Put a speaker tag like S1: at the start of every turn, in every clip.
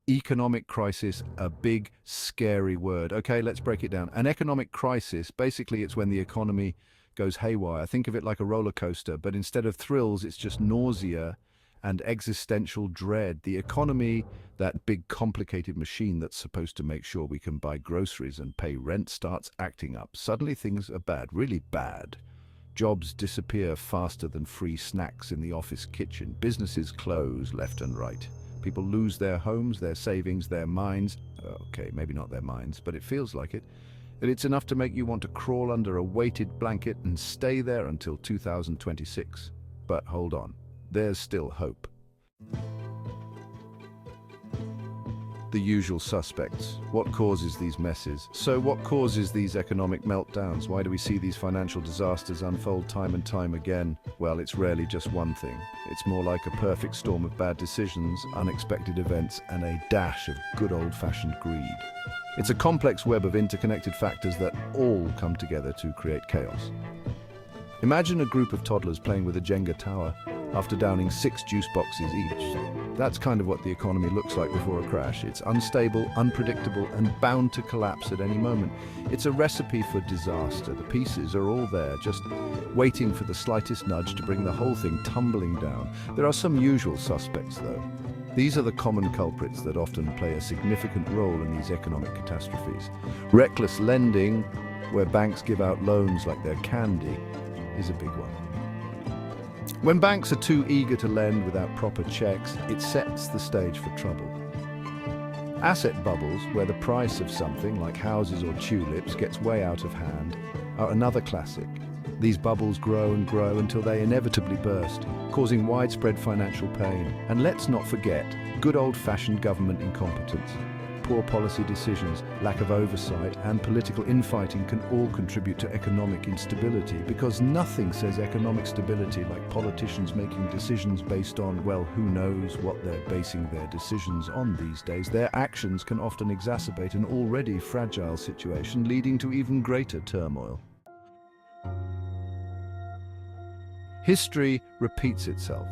S1: Economic crisis, a big, scary word. Okay, let's break it down. An economic crisis, basically, it's when the economy goes haywire. Think of it like a roller coaster, but instead of thrills, it's just nausea and existential dread. The economy, that big, complicated machine that's supposed to make sure we can buy groceries and pay rent, starts acting up. Suddenly, things are bad, really bad. Jobs disappear faster than free snacks in the office kitchen. Businesses close left and right. People lose their homes, their savings, their minds. Okay, maybe not their minds, but it feels like it. And it's enough to make you want to crawl under a weighted blanket and stay there until 2026. But hold on, there's still hope. The usual suspects. What causes these messes? So what causes these economic meltdowns? Why do we see these financial disasters unfold time and time again? Well, it's rarely just one thing. It's more like a perfect storm of bad decisions, unexpected events, and a dash of good old-fashioned greed. It's a complex web of interconnected factors that all come together to create chaos. Imagine a group of toddlers playing with a Jenga tower after downing 6 juice boxes each. That's kind of what the economy looks like before a crash. It's unstable, unpredictable, and bound to collapse at any moment. It's a recipe for disaster. The pieces are all there, just waiting for the slightest nudge to bring the whole thing tumbling down. There are some usual suspects, though. These are the common culprits that often play a significant role in these economic catastrophes. Reckless lending, where banks give out loans like they're candy, is a big one. When banks are too eager to lend without proper checks, it sets the stage for trouble. Asset bubbles, where the price of something, like houses or tulips, gets way out of hand, are another classic. These bubbles grow and grow until they inevitably burst, causing widespread financial pain. And let's not forget, good old-fashioned government incompetence. Poor policy decisions, lack of oversight, and political infighting can all contribute to economic instability, because nothing says economic stability like politicians making decisions based on, well, who knows what they're basing their decisions on these days. Their actions can often exacerbate an already fragile situation, leading to even greater turmoil. History repeats itself.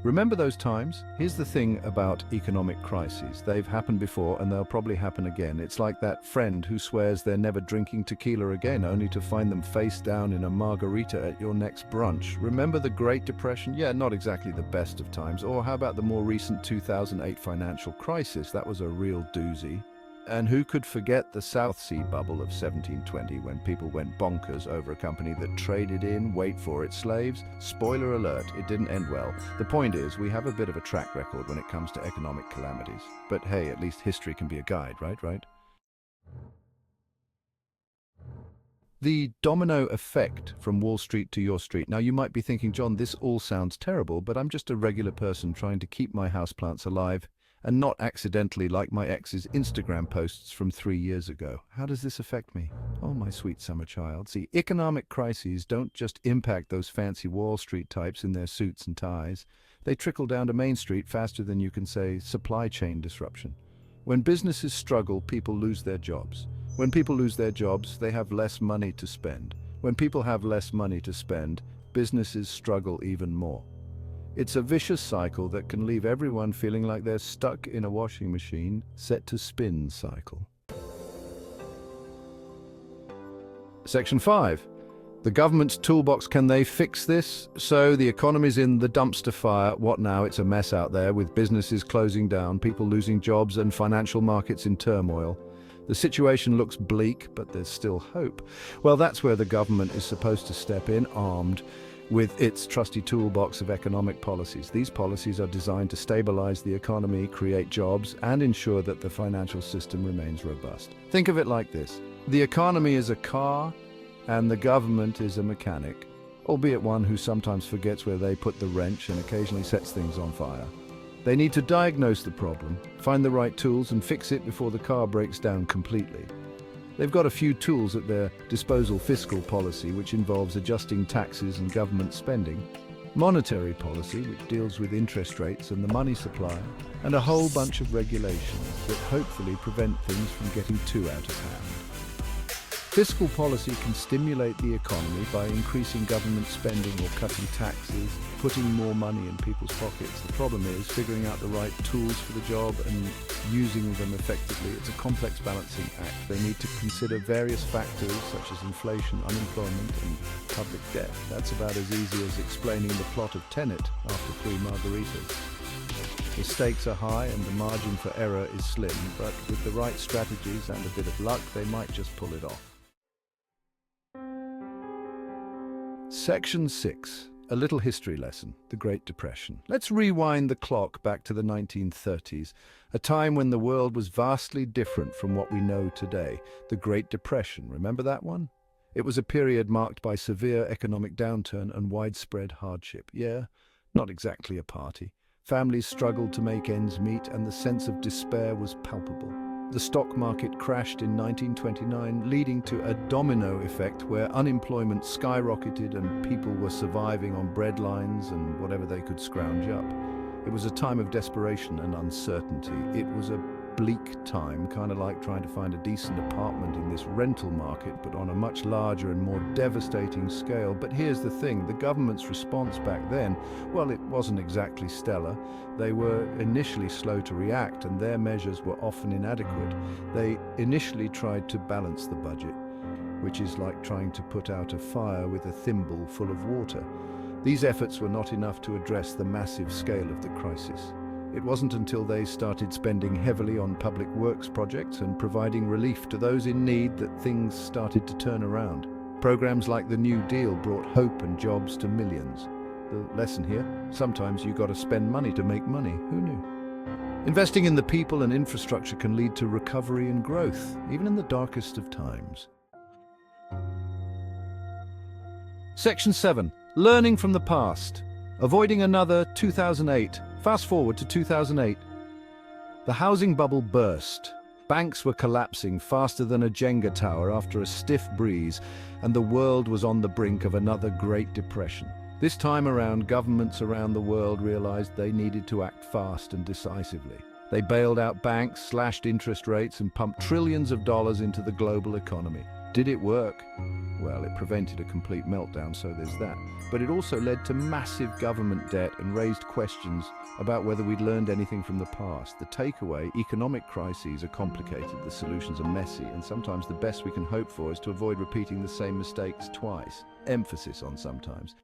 S1: Remember those times? Here's the thing about economic crises. They've happened before and they'll probably happen again. It's like that friend who swears they're never drinking tequila again, only to find them face down in a margarita at your next brunch. Remember the Great Depression? Yeah, not exactly the best of times. Or how about the more recent 2008 financial crisis? That was a real doozy. And who could forget the South Sea bubble of 1720, when people went bonkers over a company that traded in, wait for it, slaves? Spoiler alert, it didn't end well. The point is, we have a bit of a track record when it comes to economic calamities. But hey, at least history can be a guide, right? The domino effect from Wall Street to your street. Now you might be thinking, John, this all sounds terrible, but I'm just a regular person trying to keep my houseplants alive and not accidentally like my ex's Instagram posts from 3 years ago. How does this affect me? Oh, my sweet summer child. See, economic crises don't just impact those fancy Wall Street types in their suits and ties. They trickle down to Main Street faster than you can say supply chain disruption. When businesses struggle, people lose their jobs. When people lose their jobs, they have less money to spend. When people have less money to spend, businesses struggle even more. It's a vicious cycle that can leave everyone feeling like they're stuck in a washing machine set to spin cycle. Section 5. The government's toolbox, can they fix this? So the economy's in the dumpster fire. What now? It's a mess out there, with businesses closing down, people losing jobs, and financial markets in turmoil. The situation looks bleak, but there's still hope. Well, that's where the government is supposed to step in, armed with its trusty toolbox of economic policies. These policies are designed to stabilize the economy, create jobs, and ensure that the financial system remains robust. Think of it like this. The economy is a car, and the government is a mechanic, albeit one who sometimes forgets where they put the wrench and occasionally sets things on fire. They need to diagnose the problem, find the right tools, and fix it before the car breaks down completely. They've got a few tools at their disposal: fiscal policy, which involves adjusting taxes and government spending, monetary policy, which deals with interest rates and the money supply, and a whole bunch of regulations that hopefully prevent things from getting too out of hand. Fiscal policy can stimulate the economy by increasing government spending or cutting taxes, putting more money in people's pockets. The problem is figuring out the right tools for the job and using them effectively. It's a complex balancing act. They need to consider various factors such as inflation, unemployment, and public debt. That's about as easy as explaining the plot of Tenet after 3 margaritas. The stakes are high and the margin for error is slim, but with the right strategies and a bit of luck, they might just pull it off. Section 6. A little history lesson, the Great Depression. Let's rewind the clock back to the 1930s, a time when the world was vastly different from what we know today. The Great Depression, remember that one? It was a period marked by severe economic downturn and widespread hardship. Yeah, not exactly a party. Families struggled to make ends meet and the sense of despair was palpable. The stock market crashed in 1929, leading to a domino effect where unemployment skyrocketed and people were surviving on breadlines and whatever they could scrounge up. It was a time of desperation and uncertainty. It was a bleak time, kind of like trying to find a decent apartment in this rental market, but on a much larger and more devastating scale. But here's the thing, the government's response back then, well, it wasn't exactly stellar. They were initially slow to react and their measures were often inadequate. They initially tried to balance the budget, which is like trying to put out a fire with a thimble full of water. These efforts were not enough to address the massive scale of the crisis. It wasn't until they started spending heavily on public works projects and providing relief to those in need that things started to turn around. Programs like the New Deal brought hope and jobs to millions. The lesson here, sometimes you got to spend money to make money. Who knew? Investing in the people and infrastructure can lead to recovery and growth, even in the darkest of times. Section 7. Learning from the past. Avoiding another 2008. Fast forward to 2008. The housing bubble burst. Banks were collapsing faster than a Jenga tower after a stiff breeze, and the world was on the brink of another Great Depression. This time around, governments around the world realized they needed to act fast and decisively. They bailed out banks, slashed interest rates, and pumped trillions of dollars into the global economy. Did it work? Well, it prevented a complete meltdown, so there's that. But it also led to massive government debt and raised questions about whether we'd learned anything from the past. The takeaway, economic crises are complicated, the solutions are messy, and sometimes the best we can hope for is to avoid repeating the same mistakes twice. Emphasis on sometimes.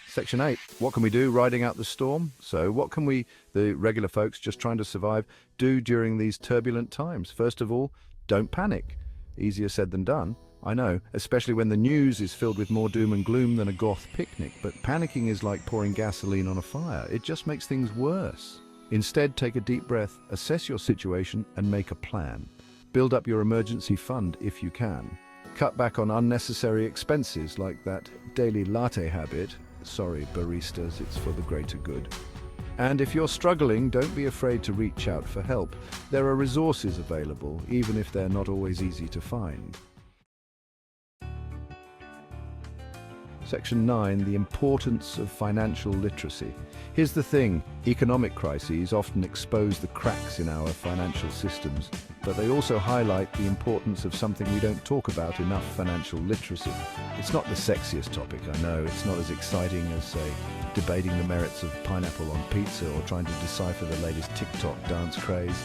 S1: Section 8. What can we do riding out the storm? So what can we, the regular folks just trying to survive, do during these turbulent times? First of all, don't panic. Easier said than done, I know, especially when the news is filled with more doom and gloom than a goth picnic. But panicking is like pouring gasoline on a fire. It just makes things worse. Instead, take a deep breath, assess your situation, and make a plan. Build up your emergency fund if you can. Cut back on unnecessary expenses like that daily latte habit. Sorry, baristas, it's for the greater good. And if you're struggling, don't be afraid to reach out for help. There are resources available, even if they're not always easy to find. Section 9, the importance of financial literacy. Here's the thing, economic crises often expose the cracks in our financial systems, but they also highlight the importance of something we don't talk about enough, financial literacy. It's not the sexiest topic, I know. It's not as exciting as, say, debating the merits of pineapple on pizza or trying to decipher the latest TikTok dance craze.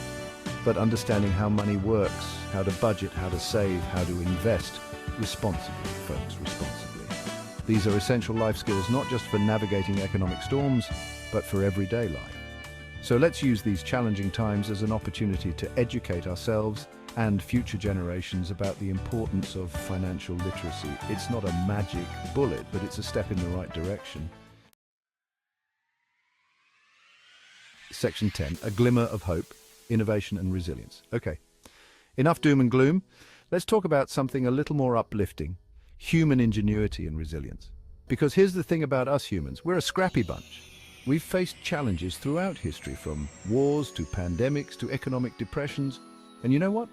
S1: But understanding how money works, how to budget, how to save, how to invest, responsibly, folks, responsibly. These are essential life skills not just for navigating economic storms, but for everyday life. So let's use these challenging times as an opportunity to educate ourselves and future generations about the importance of financial literacy. It's not a magic bullet, but it's a step in the right direction. Section 10, a glimmer of hope, innovation and resilience. Okay, enough doom and gloom. Let's talk about something a little more uplifting. Human ingenuity and resilience. Because here's the thing about us humans, we're a scrappy bunch. We've faced challenges throughout history, from wars to pandemics to economic depressions. And you know what?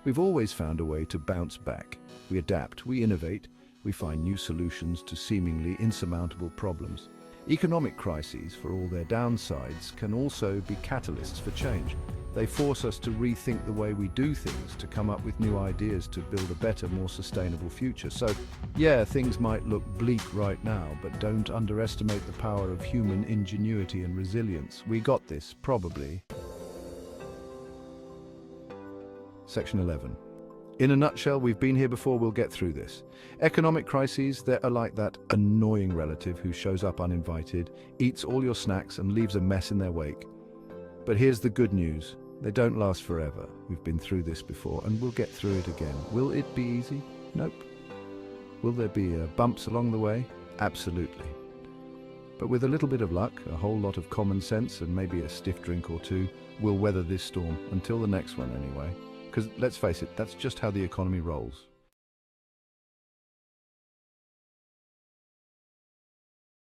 S1: We've always found a way to bounce back. We adapt, we innovate, we find new solutions to seemingly insurmountable problems. Economic crises, for all their downsides, can also be catalysts for change. They force us to rethink the way we do things, to come up with new ideas to build a better, more sustainable future. So, yeah, things might look bleak right now, but don't underestimate the power of human ingenuity and resilience. We got this, probably. Section 11. In a nutshell, we've been here before, we'll get through this. Economic crises, they are like that annoying relative who shows up uninvited, eats all your snacks and leaves a mess in their wake. But here's the good news. They don't last forever. We've been through this before and we'll get through it again. Will it be easy? Nope. Will there be bumps along the way? Absolutely. But with a little bit of luck, a whole lot of common sense and maybe a stiff drink or two, we'll weather this storm, until the next one anyway. Because let's face it, that's just how the economy rolls.